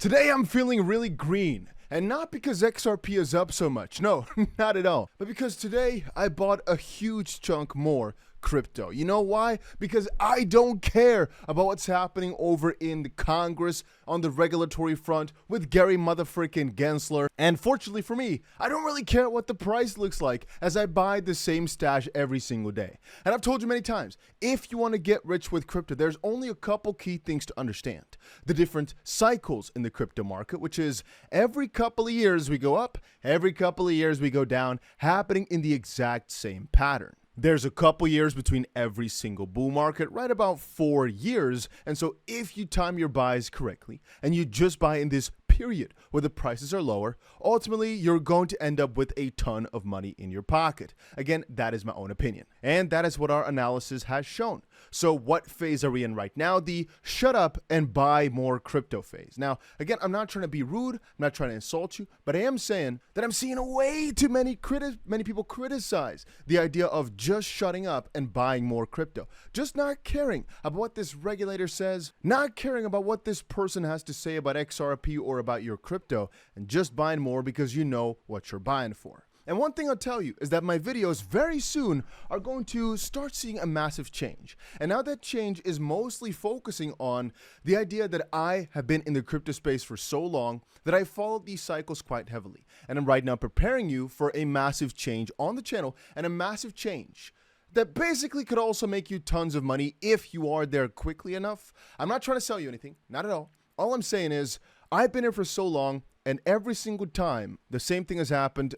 Today I'm feeling really green, and not because XRP is up so much, no, not at all, but because today I bought a huge chunk more crypto. You know why? Because I don't care about what's happening over in the Congress on the regulatory front with Gary motherfucking Gensler. And fortunately for me, I don't really care what the price looks like as I buy the same stash every single day. And I've told you many times, if you want to get rich with crypto, there's only a couple key things to understand. The different cycles in the crypto market, which is every couple of years we go up, every couple of years we go down, happening in the exact same pattern. There's a couple years between every single bull market, right about 4 years. And so if you time your buys correctly and you just buy in this period where the prices are lower, ultimately you're going to end up with a ton of money in your pocket. Again, that is my own opinion. And that is what our analysis has shown. So what phase are we in right now? The shut up and buy more crypto phase. Now, again, I'm not trying to be rude. I'm not trying to insult you, but I am saying that I'm seeing way too many people criticize the idea of just shutting up and buying more crypto. Just not caring about what this regulator says, not caring about what this person has to say about XRP or about your crypto, and just buying more because you know what you're buying for. And one thing I'll tell you is that my videos very soon are going to start seeing a massive change. And now that change is mostly focusing on the idea that I have been in the crypto space for so long that I followed these cycles quite heavily. And I'm right now preparing you for a massive change on the channel, and a massive change that basically could also make you tons of money if you are there quickly enough. I'm not trying to sell you anything, not at all. All I'm saying is I've been here for so long, and every single time the same thing has happened.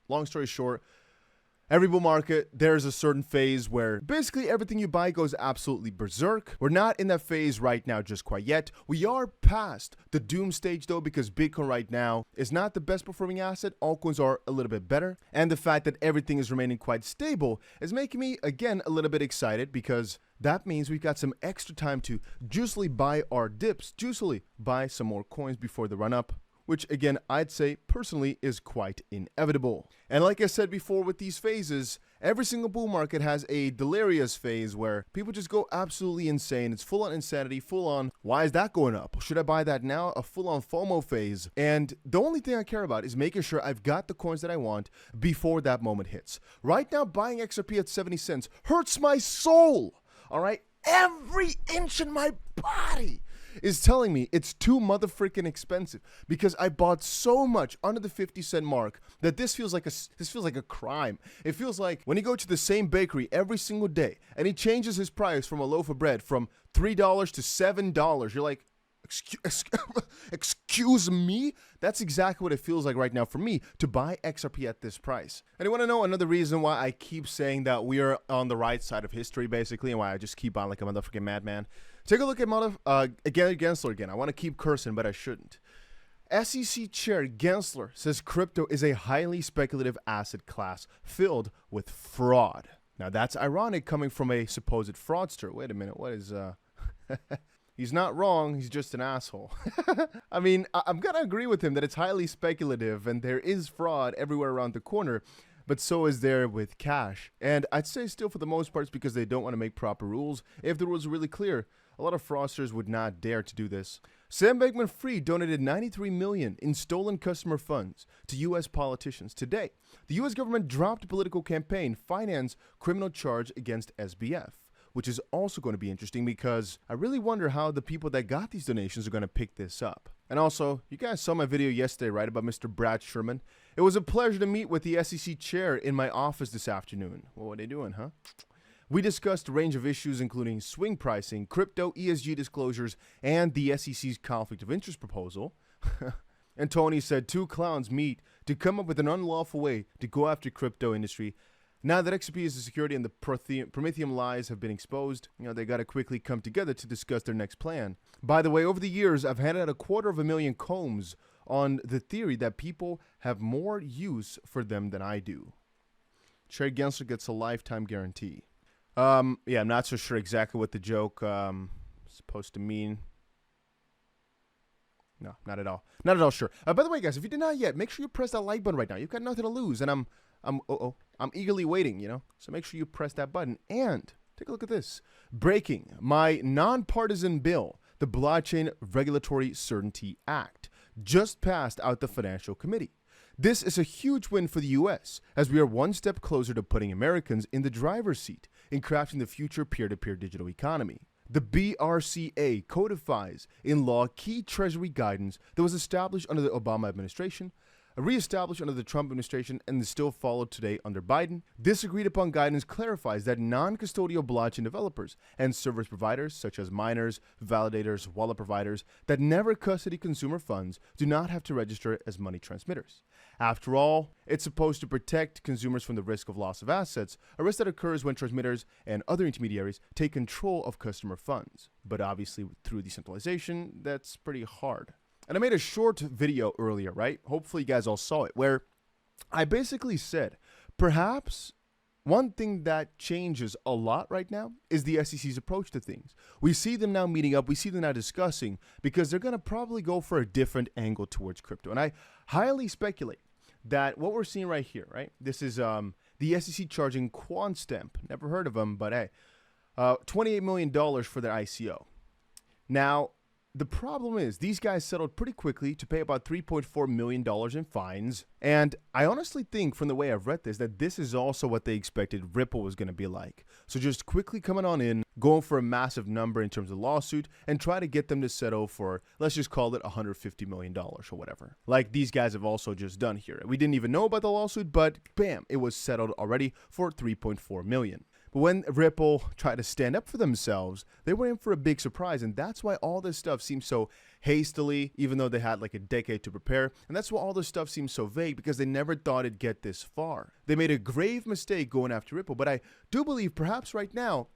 Long story short, every bull market, there's a certain phase where basically everything you buy goes absolutely berserk. We're not in that phase right now just quite yet. We are past the doom stage though, because Bitcoin right now is not the best performing asset. Altcoins are a little bit better. And the fact that everything is remaining quite stable is making me, again, a little bit excited, because that means we've got some extra time to juicily buy our dips, juicily buy some more coins before the run up, which again, I'd say personally is quite inevitable. And like I said before with these phases, every single bull market has a delirious phase where people just go absolutely insane. It's full on insanity, full on, why is that going up? Should I buy that now? A full on FOMO phase. And the only thing I care about is making sure I've got the coins that I want before that moment hits. Right now, buying XRP at 70 cents hurts my soul. All right? Every inch in my body is telling me it's too motherfucking expensive, because I bought so much under the 50-cent mark that this feels like a crime. It feels like when you go to the same bakery every single day and he changes his price from a loaf of bread from $3 to $7. You're like, excuse me? That's exactly what it feels like right now for me to buy XRP at this price. And you want to know another reason why I keep saying that we are on the right side of history, basically, and why I just keep on like a motherfucking madman? Take a look at Gensler again. I want to keep cursing, but I shouldn't. SEC Chair Gensler says crypto is a highly speculative asset class filled with fraud. Now that's ironic coming from a supposed fraudster. Wait a minute, what is He's not wrong, he's just an asshole. I mean, I'm gonna agree with him that it's highly speculative and there is fraud everywhere around the corner, but so is there with cash. And I'd say still for the most part it's because they don't want to make proper rules. If the rules are really clear, a lot of fraudsters would not dare to do this. Sam Bankman-Fried donated $93 million in stolen customer funds to U.S. politicians. Today, the U.S. government dropped a political campaign finance criminal charge against SBF, which is also going to be interesting because I really wonder how the people that got these donations are going to pick this up. And also, you guys saw my video yesterday, right, about Mr. Brad Sherman? It was a pleasure to meet with the SEC chair in my office this afternoon. Well, what are they doing, huh? We discussed a range of issues including swing pricing, crypto, ESG disclosures, and the SEC's conflict of interest proposal. And Tony said 2 clowns meet to come up with an unlawful way to go after crypto industry. Now that XRP is a security and the Prometheum lies have been exposed, they got to quickly come together to discuss their next plan. By the way, over the years, I've handed out 250,000 combs on the theory that people have more use for them than I do. Chair Gensler gets a lifetime guarantee. Yeah, I'm not so sure exactly what the joke is supposed to mean. No, not at all. Not at all sure. By the way, guys, if you did not yet, make sure you press that like button right now. You've got nothing to lose, and I'm eagerly waiting, So make sure you press that button. And take a look at this. Breaking. My nonpartisan bill the Blockchain Regulatory Certainty Act, just passed out the Financial Committee. This is a huge win for the US, as we are one step closer to putting Americans in the driver's seat in crafting the future peer-to-peer digital economy. The BRCA codifies in law key Treasury guidance that was established under the Obama administration, reestablished under the Trump administration, and is still followed today under Biden. This agreed upon guidance clarifies that non-custodial blockchain developers and service providers, such as miners, validators, wallet providers, that never custody consumer funds do not have to register as money transmitters. After all, it's supposed to protect consumers from the risk of loss of assets, a risk that occurs when transmitters and other intermediaries take control of customer funds. But obviously, through decentralization, that's pretty hard. And I made a short video earlier, right? Hopefully you guys all saw it, where I basically said, perhaps one thing that changes a lot right now is the SEC's approach to things. We see them now meeting up, we see them now discussing, because they're going to probably go for a different angle towards crypto. And I highly speculate that what we're seeing right here, right? This is the SEC charging QuantStamp. Never heard of them, but hey, $28 million for their ICO. Now, the problem is these guys settled pretty quickly to pay about $3.4 million in fines. And I honestly think from the way I've read this, that this is also what they expected Ripple was going to be like. So just quickly coming on in, going for a massive number in terms of lawsuit and try to get them to settle for, let's just call it $150 million or whatever. Like these guys have also just done here. We didn't even know about the lawsuit, but bam, it was settled already for $3.4 million. But when Ripple tried to stand up for themselves, they were in for a big surprise. And that's why all this stuff seems so hastily, even though they had like a decade to prepare. And that's why all this stuff seems so vague, because they never thought it'd get this far. They made a grave mistake going after Ripple. But I do believe perhaps right now,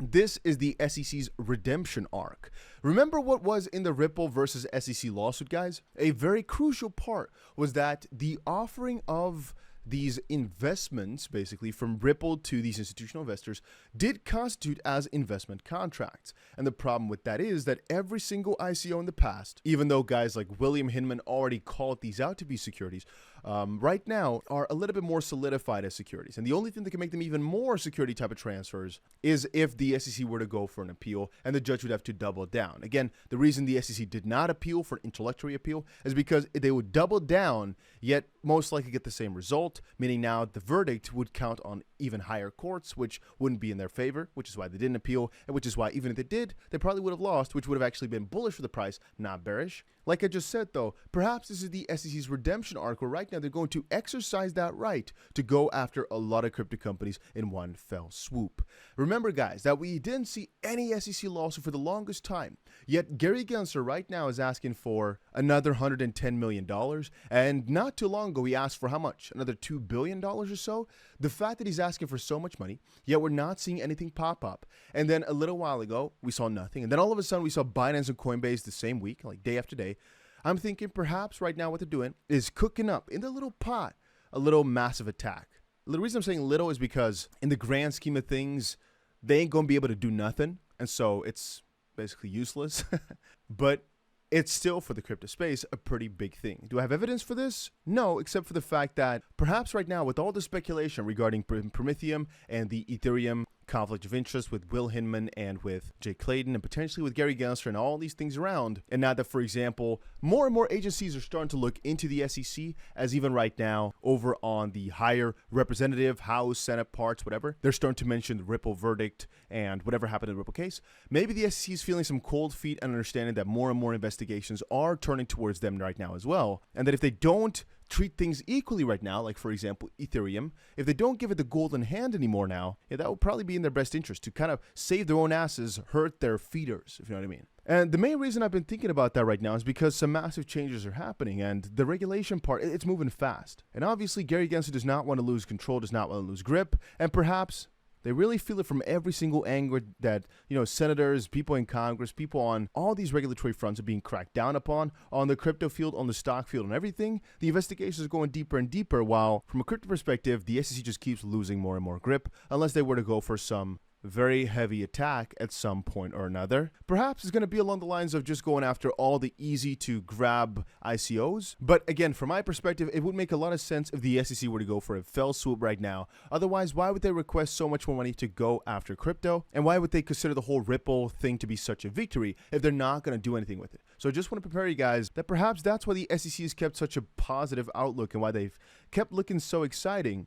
this is the SEC's redemption arc. Remember what was in the Ripple versus SEC lawsuit, guys? A very crucial part was that the offering of these investments, basically from Ripple to these institutional investors, did constitute as investment contracts. And the problem with that is that every single ICO in the past, even though guys like William Hinman already called these out to be securities, right now are a little bit more solidified as securities. And the only thing that can make them even more security type of transfers is if the SEC were to go for an appeal and the judge would have to double down. Again, the reason the SEC did not appeal for an intellectual appeal is because they would double down, yet most likely get the same result, meaning now the verdict would count on even higher courts, which wouldn't be in their favor, which is why they didn't appeal, and which is why even if they did, they probably would have lost, which would have actually been bullish for the price, not bearish. Like I just said though, perhaps this is the SEC's redemption arc, where right now they're going to exercise that right to go after a lot of crypto companies in one fell swoop. Remember guys, that we didn't see any SEC lawsuit for the longest time, yet Gary Gensler right now is asking for another $110 million, and not too long ago he asked for how much? Another $2 billion or so? The fact that he's asking for so much money, yet we're not seeing anything pop up. And then a little while ago, we saw nothing. And then all of a sudden, we saw Binance and Coinbase the same week, like day after day. I'm thinking perhaps right now what they're doing is cooking up in their little pot a little massive attack. The reason I'm saying little is because in the grand scheme of things, they ain't going to be able to do nothing. And so it's basically useless. But it's still, for the crypto space, a pretty big thing. Do I have evidence for this? No, except for the fact that perhaps right now, with all the speculation regarding Prometheum and the Ethereum conflict of interest with Will Hinman and with Jay Clayton and potentially with Gary Gensler and all these things around, and now that, for example, more and more agencies are starting to look into the SEC, as even right now over on the higher representative, House, Senate parts, whatever, they're starting to mention the Ripple verdict and whatever happened in the Ripple case. Maybe the SEC is feeling some cold feet and understanding that more and more investigations are turning towards them right now as well, and that if they don't treat things equally right now, like for example Ethereum, if they don't give it the golden hand anymore now, that would probably be in their best interest to kind of save their own asses, hurt their feeders, if you know what I mean. And the main reason I've been thinking about that right now is because some massive changes are happening, and the regulation part, it's moving fast. And obviously Gary Gensler does not want to lose control, does not want to lose grip, and perhaps they really feel it from every single angle that, senators, people in Congress, people on all these regulatory fronts are being cracked down upon, on the crypto field, on the stock field, and everything. The investigations are going deeper and deeper, while from a crypto perspective, the SEC just keeps losing more and more grip, unless they were to go for some very heavy attack at some point or another. Perhaps it's going to be along the lines of just going after all the easy to grab ICOs. But again, from my perspective, it would make a lot of sense if the SEC were to go for a fell swoop right now. Otherwise, why would they request so much more money to go after crypto? And why would they consider the whole Ripple thing to be such a victory if they're not going to do anything with it? So I just want to prepare you guys that perhaps that's why the SEC has kept such a positive outlook and why they've kept looking so excited,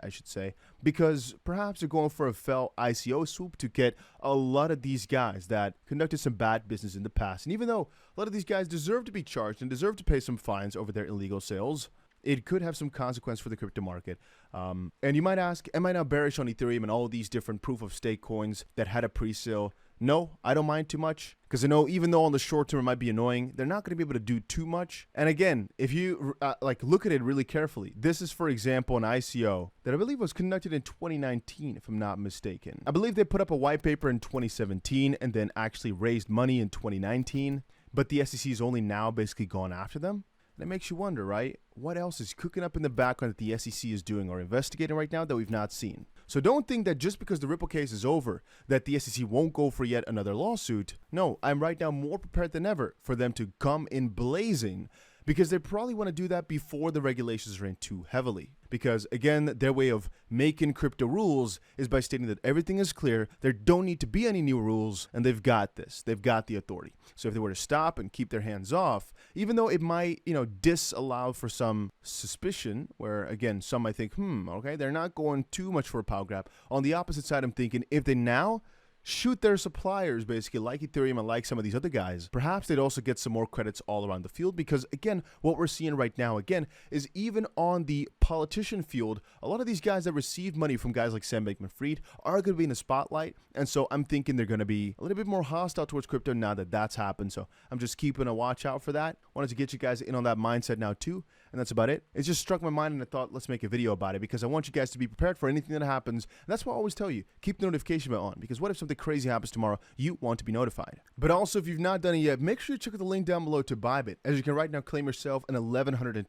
I should say, because perhaps they're going for a fell ICO swoop to get a lot of these guys that conducted some bad business in the past. And even though a lot of these guys deserve to be charged and deserve to pay some fines over their illegal sales, it could have some consequence for the crypto market. And you might ask, am I now bearish on Ethereum and all these different proof of stake coins that had a pre-sale? No, I don't mind too much, because I know even though on the short term it might be annoying, they're not going to be able to do too much. And again, if you look at it really carefully, this is, for example, an ICO that I believe was conducted in 2019, if I'm not mistaken. I believe they put up a white paper in 2017 and then actually raised money in 2019, but the SEC is only now basically gone after them. And it makes you wonder, right? What else is cooking up in the background that the SEC is doing or investigating right now that we've not seen? So don't think that just because the Ripple case is over, that the SEC won't go for yet another lawsuit. No, I'm right now more prepared than ever for them to come in blazing, because they probably want to do that before the regulations are in too heavily. Because again, their way of making crypto rules is by stating that everything is clear, there don't need to be any new rules, and they've got this. They've got the authority. So if they were to stop and keep their hands off, even though it might, disallow for some suspicion, where again, some might think, okay, they're not going too much for a power grab. On the opposite side, I'm thinking if they now shoot their suppliers, basically, like Ethereum and like some of these other guys, perhaps they'd also get some more credits all around the field. Because again, what we're seeing right now, again, is even on the politician field, a lot of these guys that received money from guys like Sam Bankman-Fried are going to be in the spotlight. And so I'm thinking they're going to be a little bit more hostile towards crypto now that that's happened. So I'm just keeping a watch out for that. Wanted to get you guys in on that mindset now too. And that's about it. It just struck my mind and I thought, let's make a video about it, because I want you guys to be prepared for anything that happens. And that's why I always tell you, keep the notification bell on, because what if something crazy happens tomorrow? You want to be notified. But also, if you've not done it yet, make sure you check out the link down below to Bybit, as you can right now claim yourself an $1,125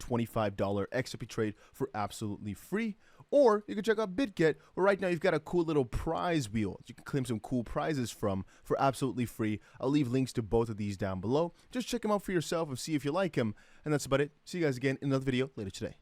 XRP trade for absolutely free. Or you can check out BitGet, where right now you've got a cool little prize wheel you can claim some cool prizes from for absolutely free. I'll leave links to both of these down below. Just check them out for yourself and see if you like them. And that's about it. See you guys again in another video later today.